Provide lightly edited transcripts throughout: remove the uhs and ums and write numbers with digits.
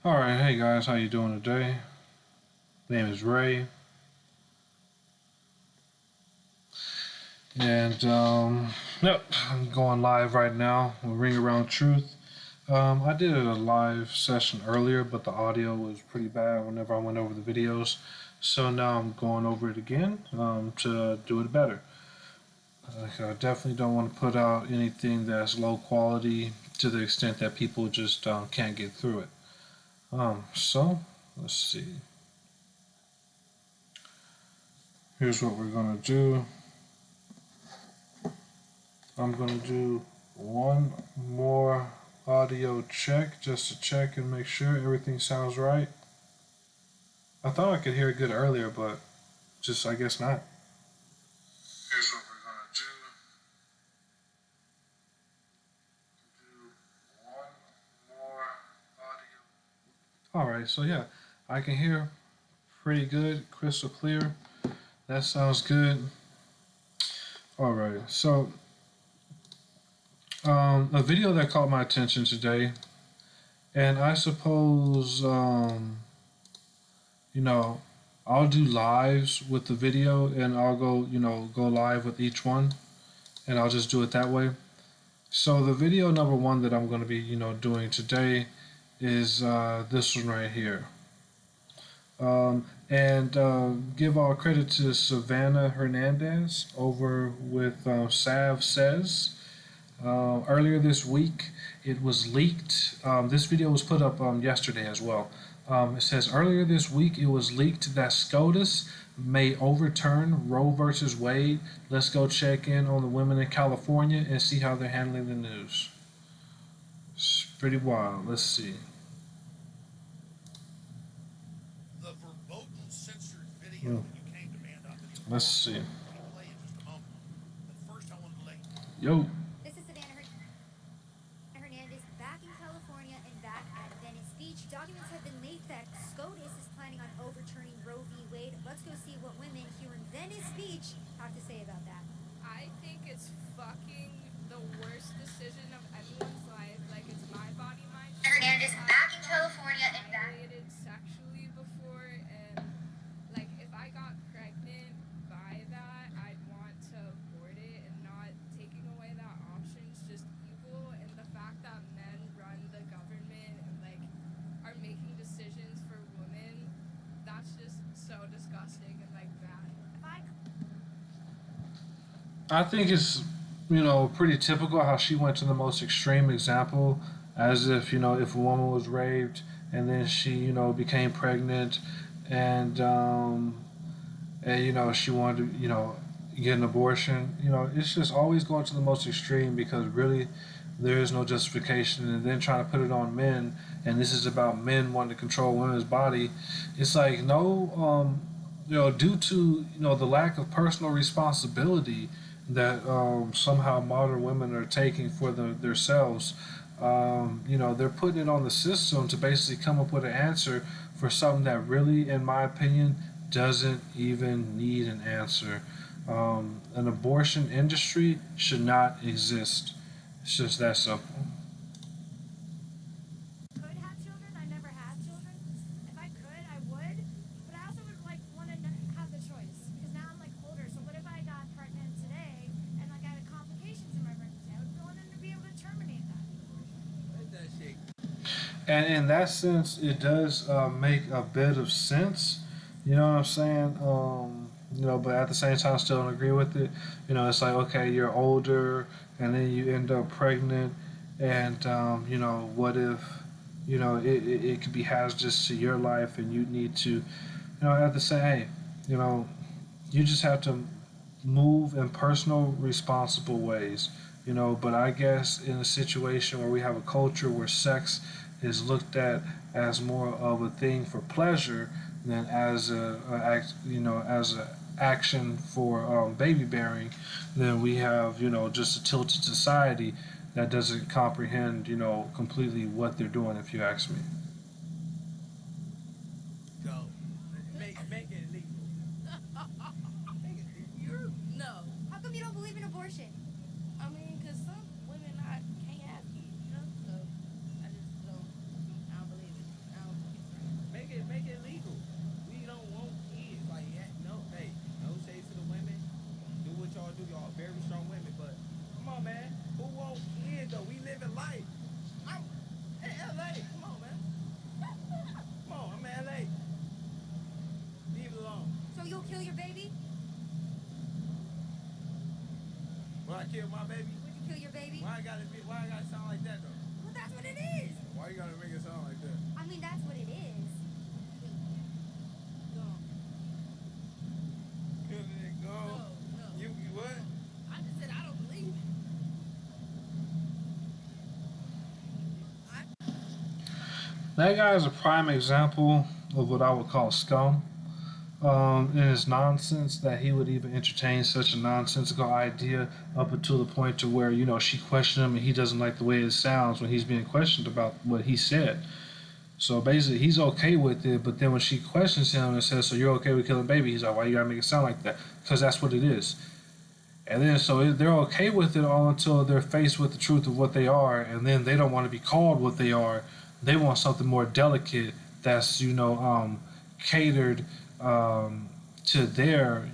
Alright, hey guys, how you doing today? Name is Ray. And yep, I'm going live right now with Ring Around Truth. I did a live session earlier, but the audio was pretty bad whenever I went over the videos. So now I'm going over it again to do it better. I definitely don't want to put out anything that's low quality to the extent that people just can't get through it. So let's see. Here's what we're going to do. I'm going to do one more audio check just to check and make sure everything sounds right. I thought I could hear it good earlier, but just I guess not. Here's what we're going to do. One more audio. Alright, so yeah, I can hear pretty good, crystal clear. That sounds good. Alright, so a video that caught my attention today, and I suppose I'll do lives with the video, and I'll go live with each one, and I'll just do it that way. So the video number one that I'm going to be doing today is this one right here. And give all credit to Savannah Hernandez over with Sav Says. Earlier this week, it was leaked. This video was put up yesterday as well. It says earlier this week it was leaked that SCOTUS may overturn Roe versus Wade. Let's go check in on the women in California and see how they're handling the news. It's pretty wild. Let's see. The verboten censored video you came to man up. Let's see. Play in just a moment. But first, I want to lay. Yo. This is Savannah Hernandez back in California and back at Venice Beach. Documents have been leaked that SCOTUS is planning on overturning Roe v. Wade. Let's go see what women here in Venice Beach have to say about that. I think it's fucking the worst decision of anyone's life. Like, it's my body, my choice. Hernandez back in California and back. Violated sexually before, and like, if I got pregnant by that, I'd want to abort it, and not taking away that option's just evil. And the fact that men run the government and like are making decisions for women, that's just so disgusting and like bad. I think it's pretty typical how she went to the most extreme example, as if if a woman was raped and then she became pregnant and she wanted to get an abortion. It's just always going to the most extreme, because really there is no justification, and then trying to put it on men, and this is about men wanting to control women's body. It's like, no, due to the lack of personal responsibility that somehow modern women are taking for themselves. They're putting it on the system to basically come up with an answer for something that really, in my opinion, doesn't even need an answer. An abortion industry should not exist. It's just that simple. Could have children. I never had children. If I could, I would. But I also would want to have the choice, because now I'm older. So what if I got pregnant today and I had complications in my pregnancy? I would want them to be able to terminate that. And in that sense, it does make a bit of sense. You know what I'm saying? But at the same time, I still don't agree with it. It's like, okay, you're older, and then you end up pregnant, and what if it could be hazardous to your life, and you need to at the same, you just have to move in personal, responsible ways. But I guess in a situation where we have a culture where sex is looked at as more of a thing for pleasure than as as an action for baby bearing, then we have just a tilted society that doesn't comprehend completely what they're doing, if you ask me. Go. Make it legal. You're no. How come you don't believe in abortion? I mean, because some women can't have kids, So I just don't believe it. I don't I kill my baby? Would you kill your baby? Why I gotta sound like that though? Well, that's what it is. Why you gotta make it sound like that? I mean, that's what it is. No. Kill it, go. No. You what? I just said I don't believe it. That guy is a prime example of what I would call scum. In his nonsense, that he would even entertain such a nonsensical idea up until the point to where she questioned him and he doesn't like the way it sounds when he's being questioned about what he said. So basically, he's okay with it, but then when she questions him and says, "So you're okay with killing baby?" He's like, "Why you gotta make it sound like that?" Because that's what it is. And then they're okay with it all until they're faced with the truth of what they are, and then they don't want to be called what they are. They want something more delicate that's catered to their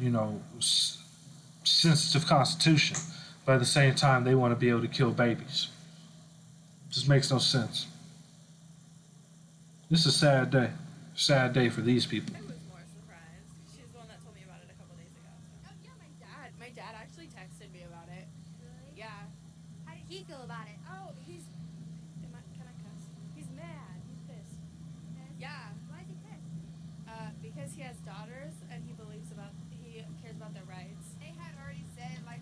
sensitive constitution, but at the same time they want to be able to kill babies. Just makes no sense. This is a sad day for these people. I was more surprised. She's the one that told me about it a couple days ago. So. Oh yeah, my dad actually texted me about it. Really? Yeah. How did he feel about it? Oh, can I cuss? He's mad. He's pissed. Pissed? Yeah. Why is he pissed? Because he has daughters and he cares about their rights. They had already said like.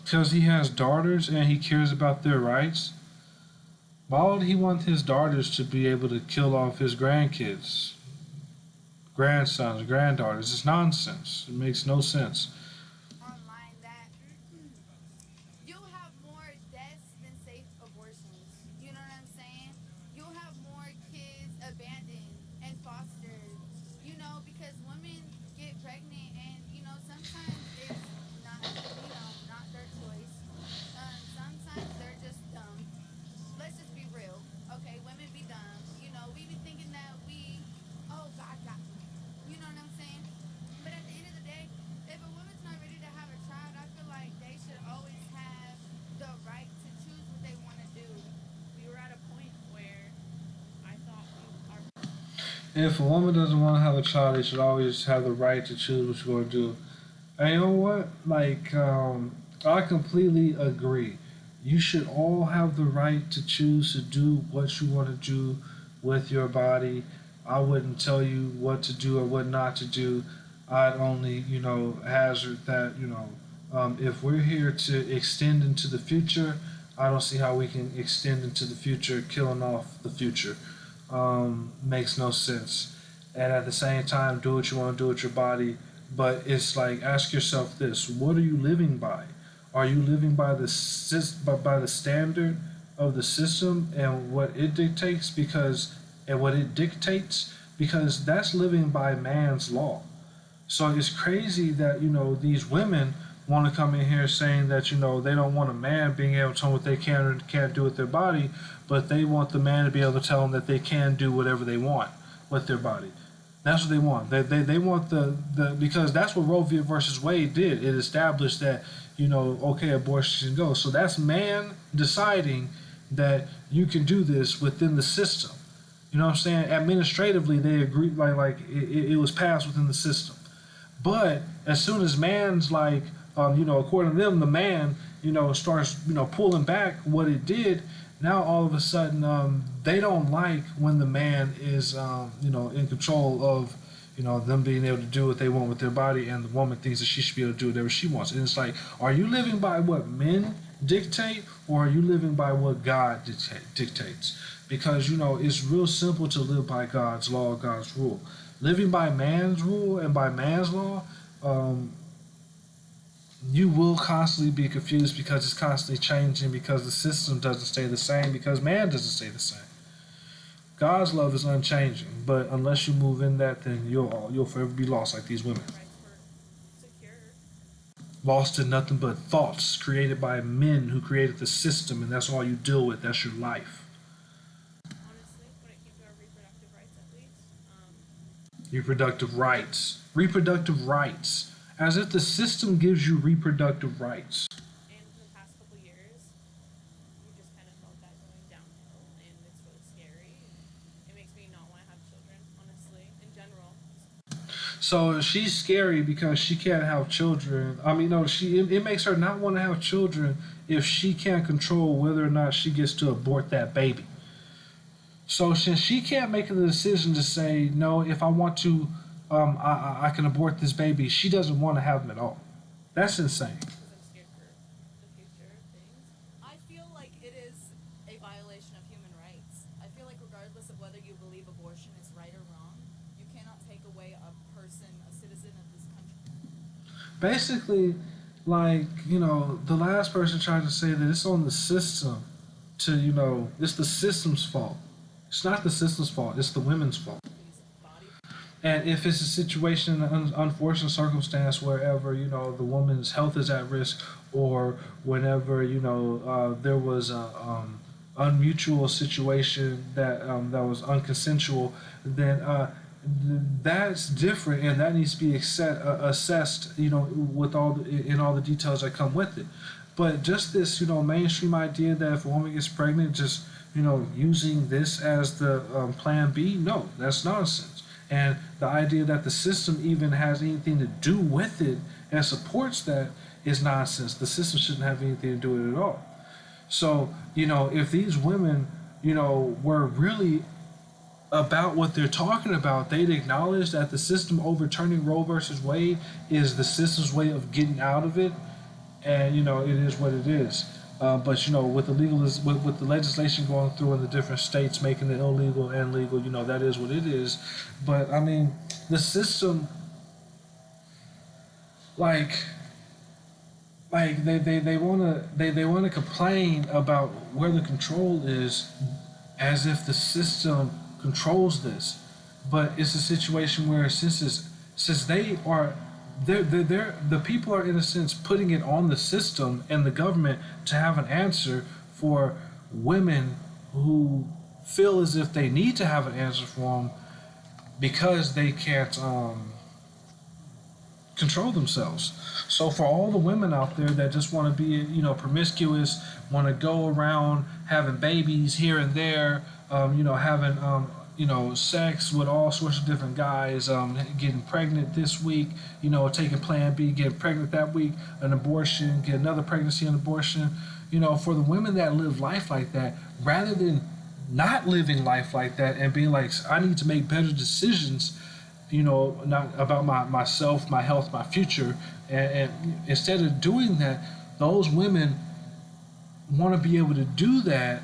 Because he has daughters and he cares about their rights. Why would he want his daughters to be able to kill off his grandkids, grandsons, granddaughters? It's nonsense. It makes no sense. Online that you'll have more deaths than safe abortions. You know what I'm saying? You'll have more kids abandoned and fostered. Because women get pregnant and sometimes it's not their choice. Sometimes they're just dumb. Let's just be real. Okay, women be dumb. We be thinking that oh, God got me. You know what I'm saying? But at the end of the day, if a woman's not ready to have a child, I feel like they should always have the right to choose what they want to do. We were at a point where I thought If a woman doesn't want to have a child, they should always have the right to choose what you're going to do. And you know what? I completely agree. You should all have the right to choose to do what you want to do with your body. I wouldn't tell you what to do or what not to do. I'd only, hazard that, if we're here to extend into the future, I don't see how we can extend into the future, killing off the future. Makes no sense. And at the same time, do what you want to do with your body. But it's like, ask yourself this: what are you living by? Are you living by the standard of the system and what it dictates? Because that's living by man's law. So it's crazy that these women want to come in here saying that they don't want a man being able to tell them what they can or can't do with their body, but they want the man to be able to tell them that they can do whatever they want with their body. That's what they want. They want the because that's what Roe v. versus Wade did. It established that okay, abortion can go. So that's man deciding that you can do this within the system. You know what I'm saying? Administratively, they agreed, it was passed within the system. But as soon as man's according to them, the man, starts, pulling back what it did. Now all of a sudden, they don't like when the man is, in control of, them being able to do what they want with their body, and the woman thinks that she should be able to do whatever she wants. And it's like, are you living by what men dictate, or are you living by what God dictates? Because, it's real simple to live by God's law, God's rule. Living by man's rule and by man's law, you will constantly be confused because it's constantly changing, because the system doesn't stay the same, because man doesn't stay the same. God's love is unchanging, but unless you move in that, then you'll forever be lost like these women. Lost in nothing but thoughts created by men who created the system, and that's all you deal with. That's your life. Honestly, when it came to our reproductive rights, at least. Reproductive rights. Reproductive rights. As if the system gives you reproductive rights. And for the past couple years, we just kind of felt that going downhill, and it's really scary. It makes me not want to have children, honestly, in general. So she's scary because she can't have children. I mean, no, it makes her not want to have children if she can't control whether or not she gets to abort that baby. So since she can't make the decision to say no, if I want to, I can abort this baby. She doesn't want to have him at all. That's insane. because I'm scared for the future of things. I feel like it is a violation of human rights. I feel like regardless of whether you believe abortion is right or wrong, you cannot take away a person, a citizen of this country. Basically, like the last person tried to say that it's on the system to it's the system's fault. It's not the system's fault. It's the women's fault. His body. And if it's a situation, an unfortunate circumstance, wherever the woman's health is at risk, or whenever there was a unmutual situation that was unconsensual, then that's different, and that needs to be assessed. With in all the details that come with it. But just this mainstream idea that if a woman gets pregnant, just using this as the plan B, no, that's nonsense. And the idea that the system even has anything to do with it and supports that is nonsense. The system shouldn't have anything to do with it at all. So, if these women, were really about what they're talking about, they'd acknowledge that the system overturning Roe versus Wade is the system's way of getting out of it, and it is what it is. But with the with the legislation going through in the different states, making it illegal and legal, that is what it is. But I mean, the system, like they wanna complain about where the control is, as if the system controls this. But it's a situation where since they are they're the people are in a sense putting it on the system and the government to have an answer for women who feel as if they need to have an answer for them because they can't control themselves. So for all the women out there that just want to be promiscuous, want to go around having babies here and there, having sex with all sorts of different guys, getting pregnant this week, taking Plan B, getting pregnant that week, an abortion, get another pregnancy and abortion. For the women that live life like that, rather than not living life like that and being like, I need to make better decisions, not about myself, my health, my future, and instead of doing that, those women want to be able to do that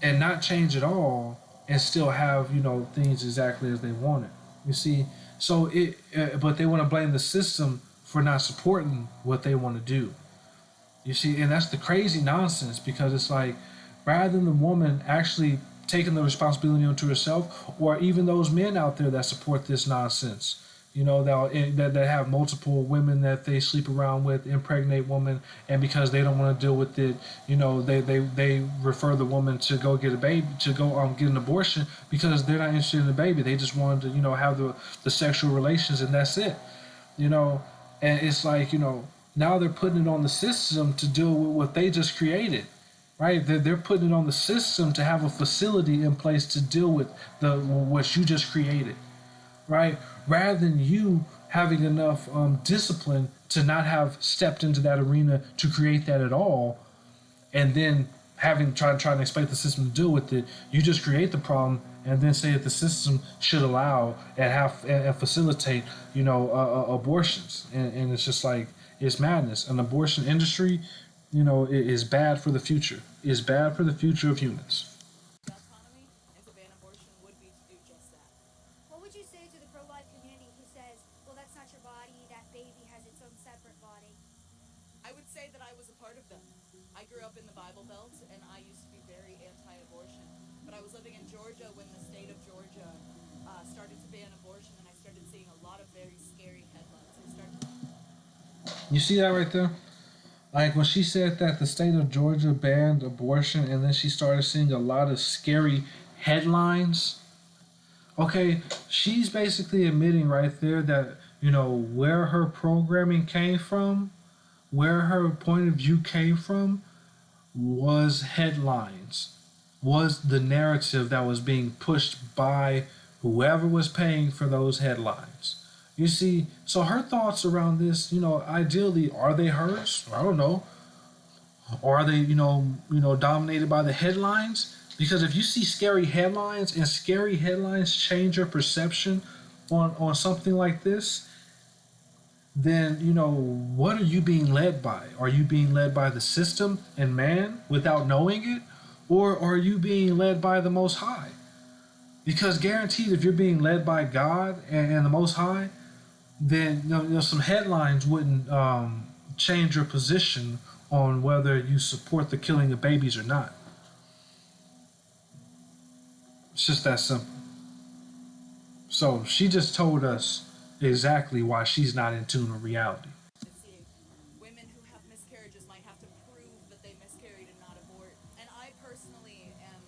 and not change at all and still have things exactly as they want it. You see, so but they want to blame the system for not supporting what they want to do. You see, and that's the crazy nonsense, because it's like, rather than the woman actually taking the responsibility onto herself, or even those men out there that support this nonsense, that have multiple women that they sleep around with, impregnate women, and because they don't want to deal with it, they refer the woman to go get a baby, to go get an abortion, because they're not interested in the baby. They just wanted to have the sexual relations, and that's it. And it's like now they're putting it on the system to deal with what they just created. Right, they're putting it on the system to have a facility in place to deal with what you just created, right? Rather than you having enough discipline to not have stepped into that arena to create that at all, and then trying to expect the system to deal with it, you just create the problem and then say that the system should allow and facilitate, abortions, and it's just like, it's madness. An abortion industry, is bad for the future. Is bad for the future of humans. Autonomy, and to ban abortion would be to do just that. What would you say to the pro-life community who says, well, that's not your body, that baby has its own separate body? I would say that I was a part of them. I grew up in the Bible Belt, and I used to be very anti-abortion. But I was living in Georgia when the state of Georgia started to ban abortion, and I started seeing a lot of very scary headlines. You see that right there? Like when she said that the state of Georgia banned abortion, and then she started seeing a lot of scary headlines. Okay, she's basically admitting right there that, where her programming came from, where her point of view came from, was headlines, was the narrative that was being pushed by whoever was paying for those headlines. You see, so her thoughts around this, ideally, are they hers? I don't know. Or are they, dominated by the headlines? Because if you see scary headlines and scary headlines change your perception on something like this, then what are you being led by? Are you being led by the system and man without knowing it, or are you being led by the Most High? Because guaranteed, if you're being led by God and the Most High, then some headlines wouldn't change your position on whether you support the killing of babies or not. It's just that simple. So she just told us exactly why she's not in tune with reality. See, women who have miscarriages might have to prove that they miscarried and not abort. And I personally am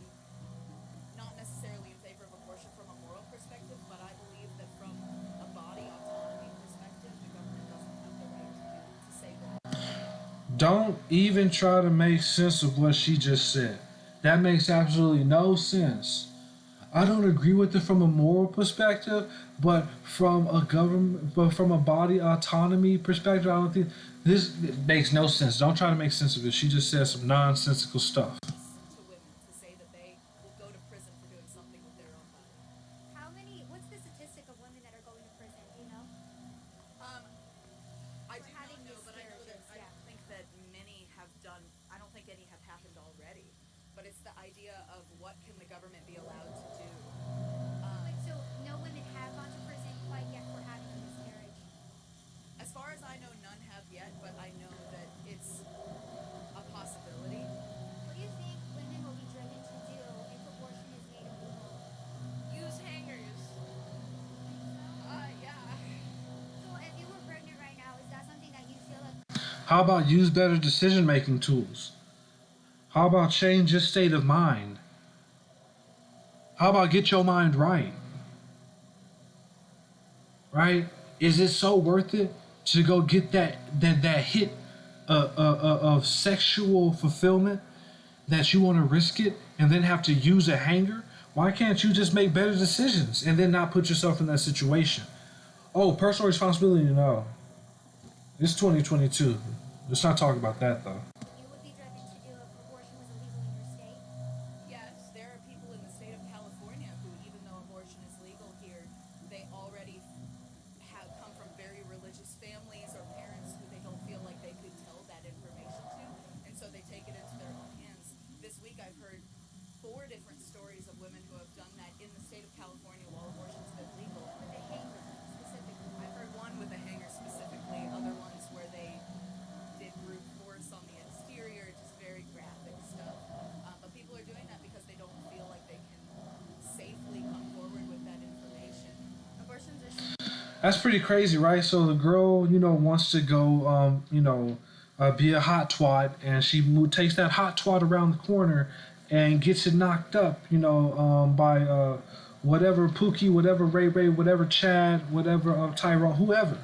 not necessarily in favor of abortion from a moral perspective, but I believe that from a body autonomy perspective, the government doesn't have the right to say that. Don't even try to make sense of what she just said. That makes absolutely no sense. I don't agree with it from a moral perspective, but from a body autonomy perspective, I don't think this makes no sense. Don't try to make sense of it. She just said some nonsensical stuff. To women to say that they will go to prison for doing something with their own body. What's the statistic of women that are going to prison? Do you know? I For do having not know, but I know that miscarriages, I yeah. don't think that many have done. I don't think any have happened already. But it's the idea of what can the government be allowed to do. So no women have gone to prison quite yet for having a miscarriage. As far as I know, none have yet, but I know that it's a possibility. What do you think women will be driven to do if abortion is made illegal? Use hangers. Yeah. So if you were pregnant right now, is that something that you feel like? How about use better decision making tools? How about change your state of mind? How about get your mind right? Right? Is it so worth it to go get that hit of sexual fulfillment that you want to risk it and then have to use a hanger? Why can't you just make better decisions and then not put yourself in that situation? Oh, personal responsibility? No. It's 2022. Let's not talk about that though. You would be driven to do if abortion was illegal in your state? Yes, there are people in the state of California who, even though abortion is legal here, they already have come from very religious families or parents who they don't feel like they could tell that information to, and so they take it into their own hands. This week I've heard 4 different stories of women who have done that in the state of California while abortion's been legal. With a hanger, specifically. I've heard one with a hanger specifically, other ones where they did brute force on the exterior, just very graphic stuff. But people are doing that because they don't feel like they can safely come forward with that information. Abortions are That's pretty crazy, right? So the girl, wants to go, be a hot twat, and she takes that hot twat around the corner and gets it knocked up, by whatever Pookie, whatever Ray Ray, whatever Chad, whatever Tyrone, whoever,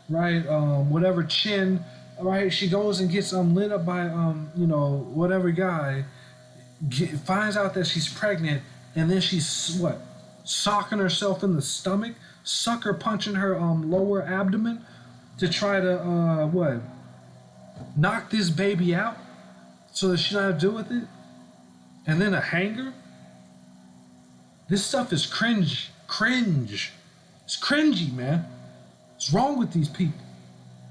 right? Whatever Chin, right? She goes and gets lit up by whatever guy, finds out that she's pregnant, and then she's what? Socking herself in the stomach, sucker punching her lower abdomen to try to knock this baby out so that she don't have to deal with it. And then a hanger. This stuff is cringe. It's cringy, man. What's wrong with these people?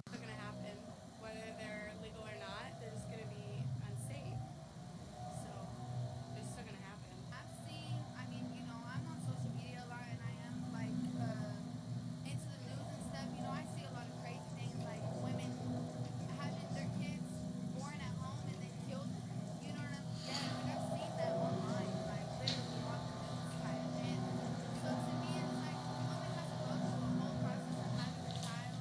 What's going to happen, whether they're legal or not, they're just going to be unsafe. So it's still going to happen. I've seen, I'm on social media a lot and I am into the news and stuff. I see a lot of crazy things like women having their kids born at home and then killed. You know what I'm saying? Yeah, I've seen that online, like literally on the news site. And so to me, it's like a woman has to go through a whole process of having a child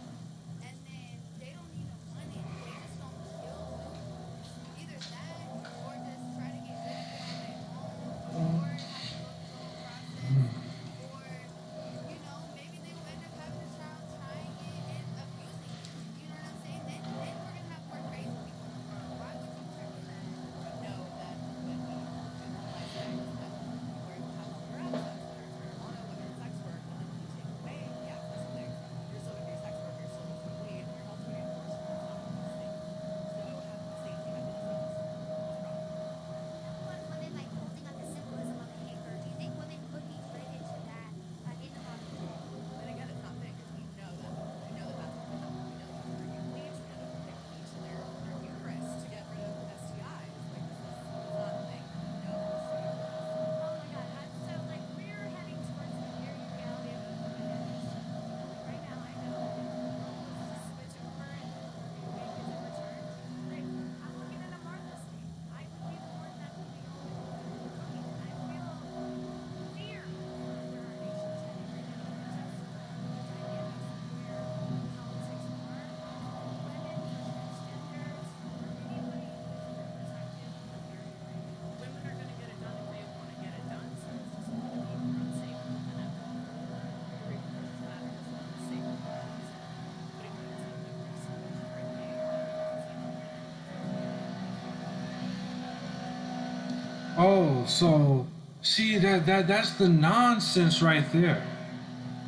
Oh, so see that's the nonsense right there.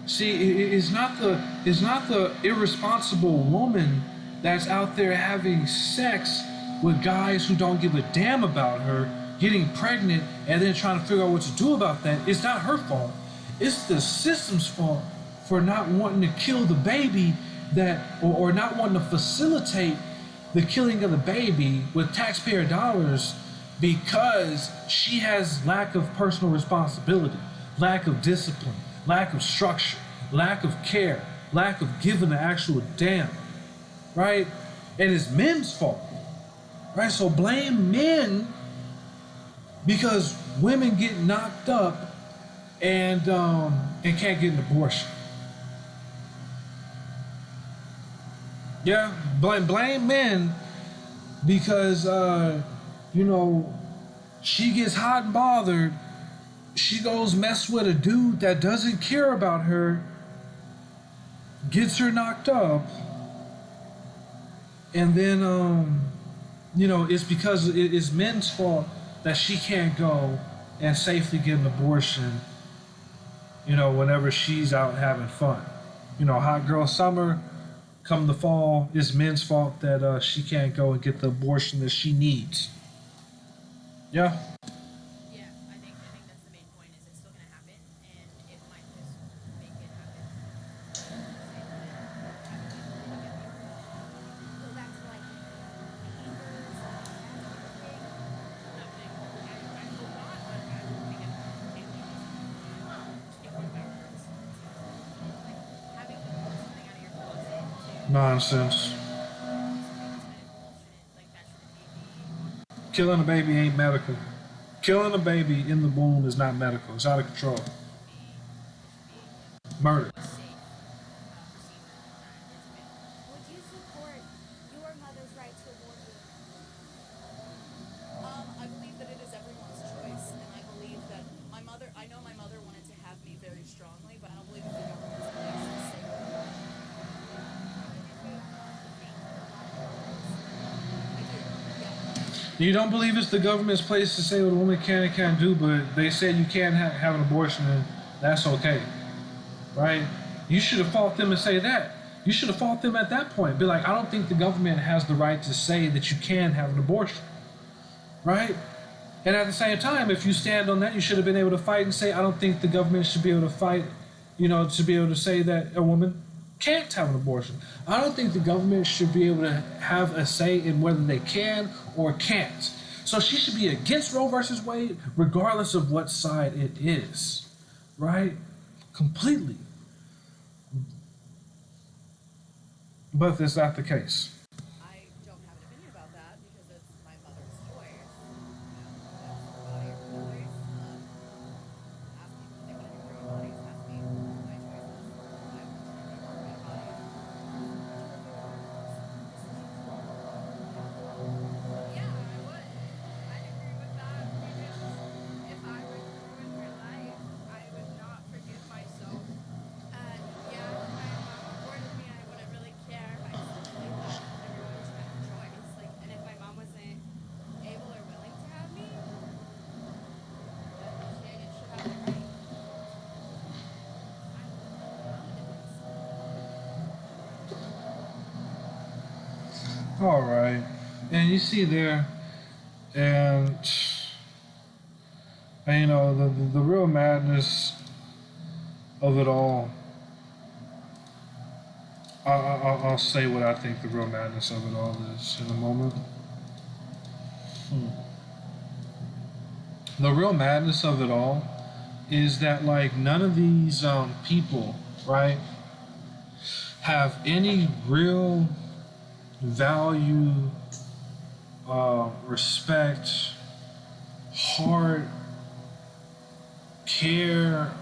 See, it's not the irresponsible woman that's out there having sex with guys who don't give a damn about her, getting pregnant, and then trying to figure out what to do about that. It's not her fault. It's the system's fault for not wanting to kill the baby or not wanting to facilitate the killing of the baby with taxpayer dollars because she has lack of personal responsibility, lack of discipline, lack of structure, lack of care, lack of giving an actual damn, right? And it's men's fault, right? So blame men because women get knocked up and can't get an abortion. Yeah, blame men because you know she gets hot and bothered. She goes mess with a dude that doesn't care about her, gets her knocked up, and then it's because it's men's fault that she can't go and safely get an abortion. Whenever she's out having fun. Hot girl summer. Come the fall, it's men's fault that she can't go and get the abortion that she needs. Yeah. Yeah, I think that's the main point. Is it's still gonna happen, and it might just make it happen. Go back to like neighbors, that sort of thing. Nothing. I hope not, but I don't think it it went backwards. Like having to pull something out of your closet to Nonsense. like that shouldn't be the Killing a baby ain't medical. Killing a baby in the womb is not medical. It's out of control. Murder. safe procedure Would you support your mother's right to abortion? I believe that it is everyone's choice, and I believe that I know my mother wanted to have me very strongly, but I don't believe it's the government's place to say what I do, yeah. You don't believe it's the government's place to say what a woman can and can't do, but they said you can't have an abortion and that's okay. Right? You should have fought them and say that. You should have fought them at that point. Be like, I don't think the government has the right to say that you can have an abortion. Right? And at the same time, if you stand on that, you should have been able to fight and say, I don't think the government should be able to fight, to be able to say that a woman can't have an abortion. I don't think the government should be able to have a say in whether they can or can't. So she should be against Roe versus Wade, regardless of what side it is. Right? Completely. But that's not the case. I don't have an opinion about that because it's my mother's choice. That's her body, her choice. Ask people what they want to do with their own bodies. Ask me my choices. I want to do my body. Yeah, I would. I'd agree with that because if I would ruin her life, I would not forgive myself. Yeah, if my mom aborted me, I wouldn't really care. I just believe that everyone's got a choice. Like, and if my mom wasn't able or willing to have me, then she should have the right. All right. And you see there, and the real madness of it all. I'll say what I think the real madness of it all is in a moment. The real madness of it all is that like none of these people, right, have any real value, respect, heart, care,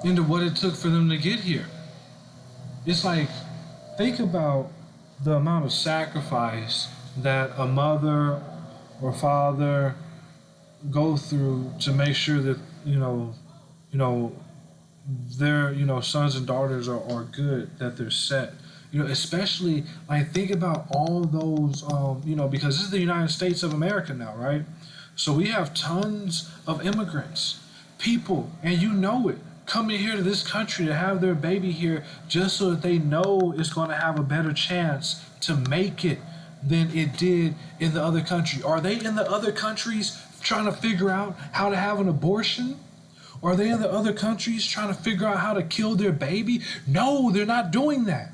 into what it took for them to get here. It's like, think about the amount of sacrifice that a mother or father go through to make sure that their sons and daughters are good, that they're set, Especially like think about all those, because this is the United States of America now, right? So we have tons of immigrants, people, and you know it, coming here to this country to have their baby here just so that they know it's going to have a better chance to make it than it did in the other country. Are they in the other countries trying to figure out how to have an abortion? Are they in the other countries trying to figure out how to kill their baby? No, they're not doing that.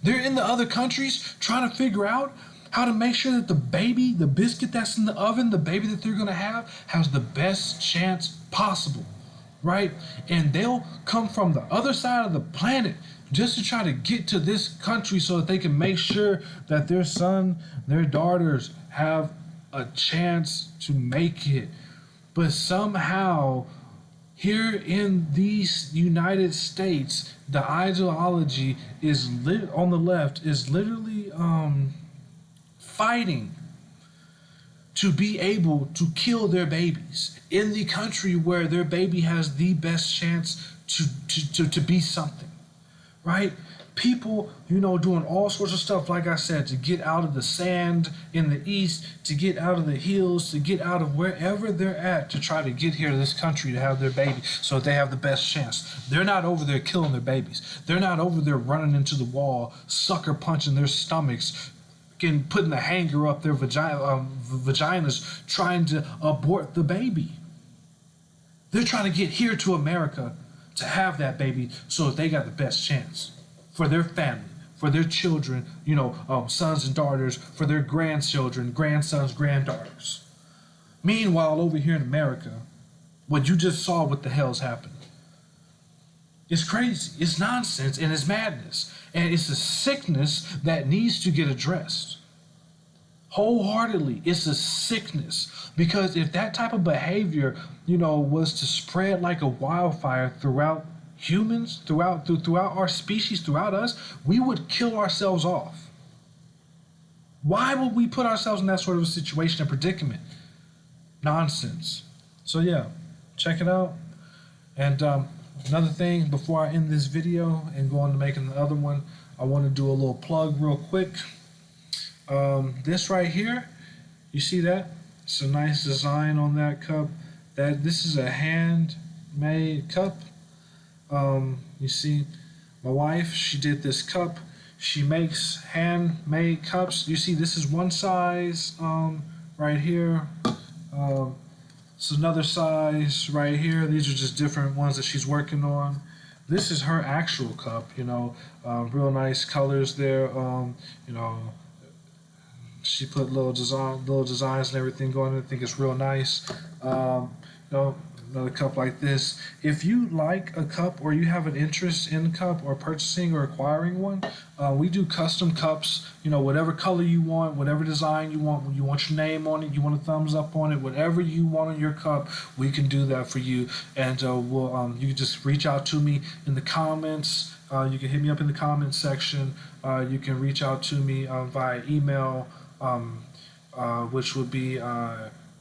They're in the other countries trying to figure out how to make sure that the baby, the biscuit that's in the oven, the baby that they're going to have, has the best chance possible, right? And they'll come from the other side of the planet just to try to get to this country so that they can make sure that their son, their daughters have a chance to make it. But somehow, here in these United States, the ideology is on the left is literally fighting to be able to kill their babies in the country where their baby has the best chance to be something, right? People, doing all sorts of stuff, like I said, to get out of the sand in the east, to get out of the hills, to get out of wherever they're at, to try to get here to this country to have their baby so that they have the best chance. They're not over there killing their babies. They're not over there running into the wall, sucker punching their stomachs, and putting the hanger up their vaginas, trying to abort the baby. They're trying to get here to America to have that baby so that they got the best chance for their family, for their children, sons and daughters, for their grandchildren, grandsons, granddaughters. Meanwhile, over here in America, what you just saw, what the hell's happened? It's crazy, it's nonsense, and it's madness. And it's a sickness that needs to get addressed. Wholeheartedly, it's a sickness. Because if that type of behavior, was to spread like a wildfire throughout humans, throughout our species, throughout us, we would kill ourselves off. Why would we put ourselves in that sort of a situation and predicament? Nonsense. So yeah, check it out. And another thing before I end this video and go on to making the other one, I want to do a little plug real quick. This right here, you see that? It's a nice design on that cup. This is a handmade cup. You see, my wife, she did this cup. She makes handmade cups. You see, this is one size right here. It's another size right here. These are just different ones that she's working on. This is her actual cup, real nice colors there. She put little designs and everything going on. I think it's real nice. Another cup like this. If you like a cup or you have an interest in a cup or purchasing or acquiring one, we do custom cups, whatever color you want, whatever design you want your name on it, you want a thumbs up on it, whatever you want on your cup, we can do that for you. And you can just reach out to me in the comments. You can hit me up in the comments section. You can reach out to me via email, which would be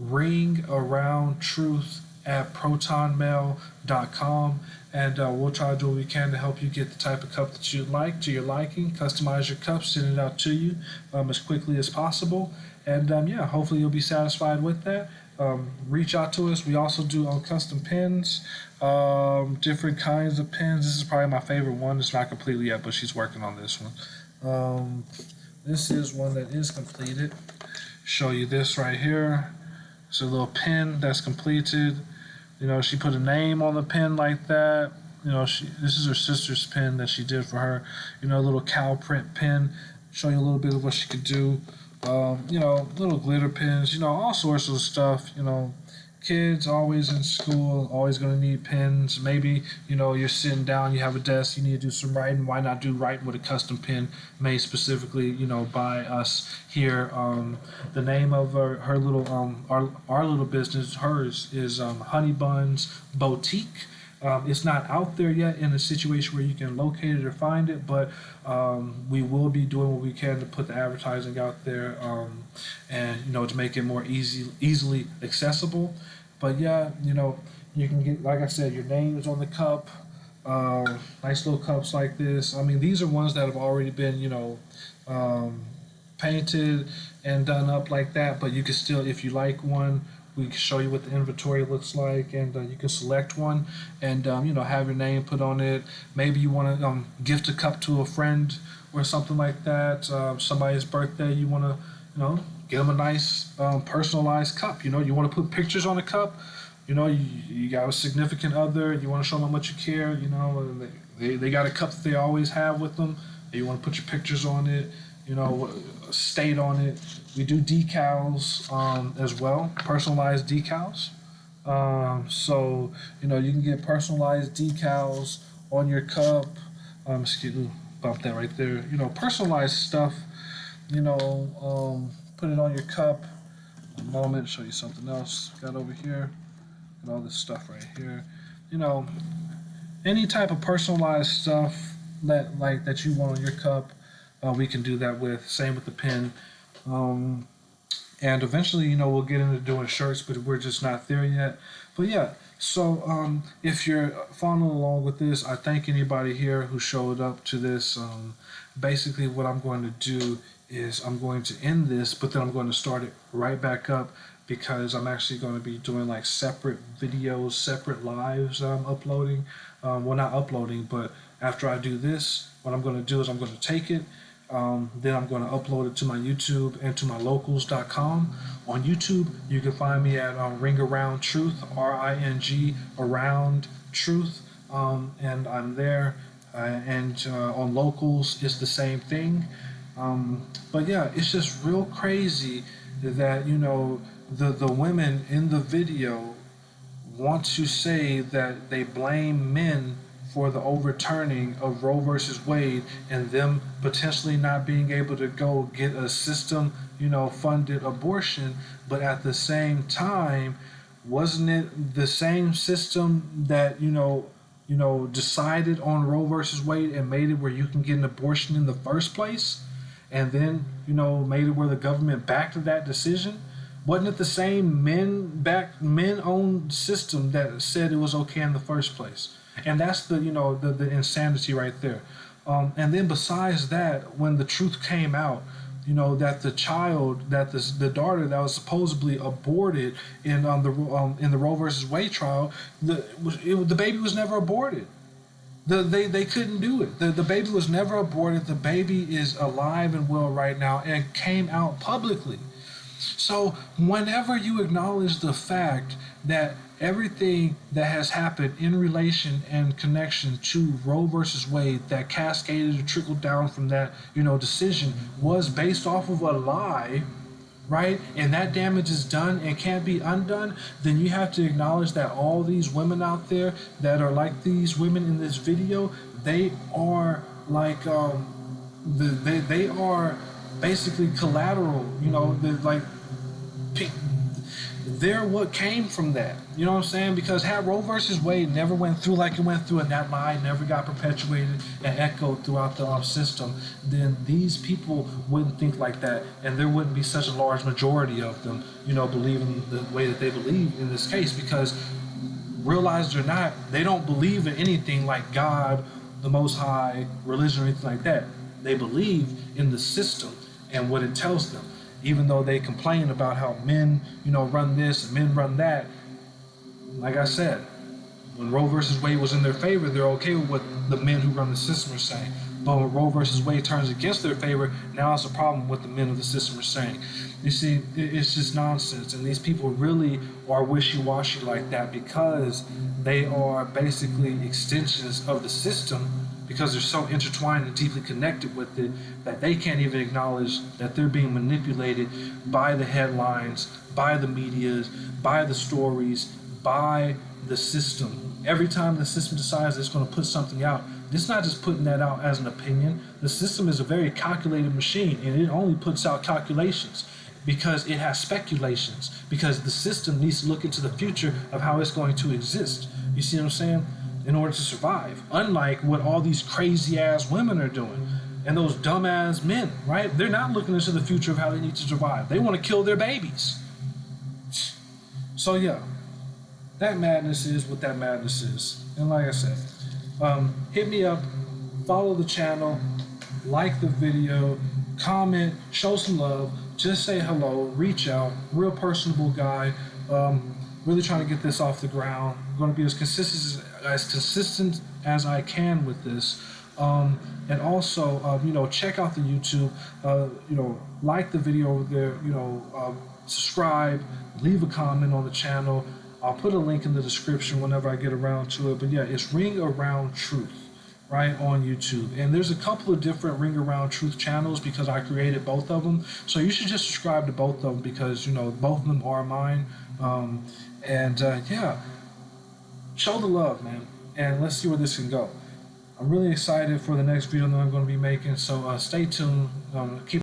ringaroundtruth@protonmail.com, and we'll try to do what we can to help you get the type of cup that you like, to your liking, customize your cup, send it out to you as quickly as possible, and hopefully you'll be satisfied with that. Reach out to us. We also do custom pins, different kinds of pins. This is probably my favorite one. It's not completely yet, but she's working on this one. This is one that is completed. Show you this right here. It's a little pin that's completed. She put a name on the pin like that. This is her sister's pin that she did for her. A little cow print pin. Show you a little bit of what she could do. Little glitter pins. All sorts of stuff. Kids always in school, always going to need pens. Maybe, you're sitting down, you have a desk, you need to do some writing. Why not do writing with a custom pen made specifically, by us here? The name of her little, our little business, hers, is Honey Buns Boutique. It's not out there yet in a situation where you can locate it or find it, but we will be doing what we can to put the advertising out there, and to make it more easily accessible. But you can get, like I said, your name is on the cup. Nice little cups like this. I mean, these are ones that have already been, um, painted and done up like that. But you can still, if you like one, we can show you what the inventory looks like, and you can select one, and have your name put on it. Maybe you want to gift a cup to a friend or something like that. Somebody's birthday, you want to, get them a nice personalized cup. You want to put pictures on the cup. You got a significant other, you want to show them how much you care, and they got a cup that they always have with them, and you want to put your pictures on it, state on it. We do decals as well, personalized decals. So, you can get personalized decals on your cup. Excuse me, bump that right there. Personalized stuff, put it on your cup. A moment, show you something else. Got over here. And all this stuff right here. Any type of personalized stuff that you want on your cup, we can do that with. Same with the pen. And eventually, we'll get into doing shirts, but we're just not there yet. But yeah, so if you're following along with this, I thank anybody here who showed up to this. Basically, what I'm going to do is I'm going to end this, but then I'm going to start it right back up, because I'm actually going to be doing like separate videos, separate lives I'm uploading. Well, not uploading, but after I do this, what I'm going to do is I'm going to take it, then I'm going to upload it to my YouTube and to my locals.com. On YouTube, you can find me at Ring Around Truth, RING Around Truth, and I'm there. And on locals, it's the same thing. But yeah, it's just real crazy that, the women in the video want to say that they blame men for the overturning of Roe versus Wade and them potentially not being able to go get a system, funded abortion. But at the same time, wasn't it the same system that, decided on Roe versus Wade and made it where you can get an abortion in the first place? And then, made it where the government backed that decision? Wasn't it the same men-owned system that said it was okay in the first place? And that's the insanity right there. And then besides that, when the truth came out, that the child, that the daughter that was supposedly aborted in the Roe versus Wade trial, the baby was never aborted. They couldn't do it. The baby was never aborted. The baby is alive and well right now and came out publicly. So whenever you acknowledge the fact that everything that has happened in relation and connection to Roe versus Wade that cascaded or trickled down from that, decision was based off of a lie, right? And that damage is done and can't be undone, then you have to acknowledge that all these women out there that are like these women in this video, they are like they are basically collateral, they're what came from that. You know what I'm saying? Because had Roe versus Wade never went through like it went through, and that lie never got perpetuated and echoed throughout the system, then these people wouldn't think like that, and there wouldn't be such a large majority of them, believing the way that they believe in this case. Because realized or not, they don't believe in anything like God, the Most High, religion, or anything like that. They believe in the system and what it tells them. Even though they complain about how men, run this and men run that, like I said, when Roe versus Wade was in their favor, they're okay with what the men who run the system are saying. But when Roe versus Wade turns against their favor, now it's a problem with the men of the system are saying. You see, it's just nonsense. And these people really are wishy-washy like that because they are basically extensions of the system, because they're so intertwined and deeply connected with it that they can't even acknowledge that they're being manipulated by the headlines, by the medias, by the stories, by the system. Every time the system decides it's going to put something out, it's not just putting that out as an opinion. The system is a very calculated machine, and it only puts out calculations because it has speculations, because the system needs to look into the future of how it's going to exist. You see what I'm saying? In order to survive. Unlike what all these crazy ass women are doing and those dumb ass men, right? They're not looking into the future of how they need to survive. They want to kill their babies. So yeah, that madness is what that madness is. And like I said, hit me up, follow the channel, like the video, comment, show some love, just say hello, reach out. Real personable guy. Really trying to get this off the ground. I'm going to be as consistent as I can with this. And also, check out the YouTube. Like the video over there. Subscribe, leave a comment on the channel. I'll put a link in the description whenever I get around to it. But yeah, it's Ring Around Truth, right, on YouTube. And there's a couple of different Ring Around Truth channels because I created both of them. So you should just subscribe to both of them because, both of them are mine. Yeah, show the love, man. And let's see where this can go. I'm really excited for the next video that I'm going to be making. So stay tuned. Keep